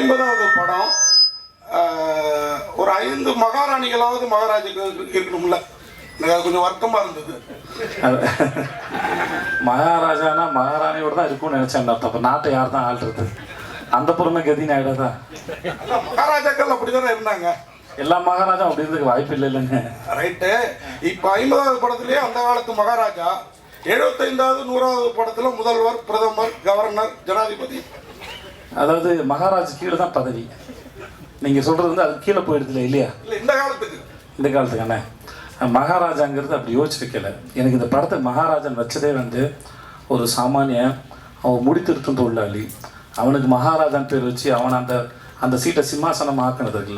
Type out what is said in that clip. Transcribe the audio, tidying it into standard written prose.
50வது படம். ஒரு 5 மகாராணிகளாவது மகாராஜாக்கு இருக்கணும்ல. எனக்கு அது கொஞ்சம் வருத்தமாக இருந்தது. மகாராஜானா மகாராணியோட தான் இருக்கும்னு நினைச்சேன். அப்போ நாட்டை யார் தான் ஆள்றது? அந்த பொறுமை கதின்னு ஆகிடாதா? மகாராஜாக்கள் அப்படி தானே இருந்தாங்க. எல்லா மகாராஜா அப்படி இருந்ததுக்கு வாய்ப்பு இல்லை இல்லைங்க. ரைட்டு. இப்போ 50வது படத்துலேயே அந்த காலத்து மகாராஜா, 75வது 100வது படத்தில் முதல்வர், பிரதமர், கவர்னர், ஜனாதிபதி. அதாவது மகாராஜ் கீழே தான் பதவி. நீங்கள் சொல்கிறது வந்து அது கீழே போயிடுதுல இல்லையா? இல்லை, இந்த காலத்துக்கு. இந்த காலத்துக்கு அண்ணே மகாராஜாங்கிறது அப்படி யோசிச்சு வைக்கல. எனக்கு இந்த படத்தை மகாராஜன் வச்சதே வந்து ஒரு சாமானியன், அவன் முடித்திருத்தும் தொழிலாளி, அவனுக்கு மகாராஜான் பேர் வச்சு அவன் அந்த சீட்டை சிம்மாசனம் ஆக்கினது இல்லை.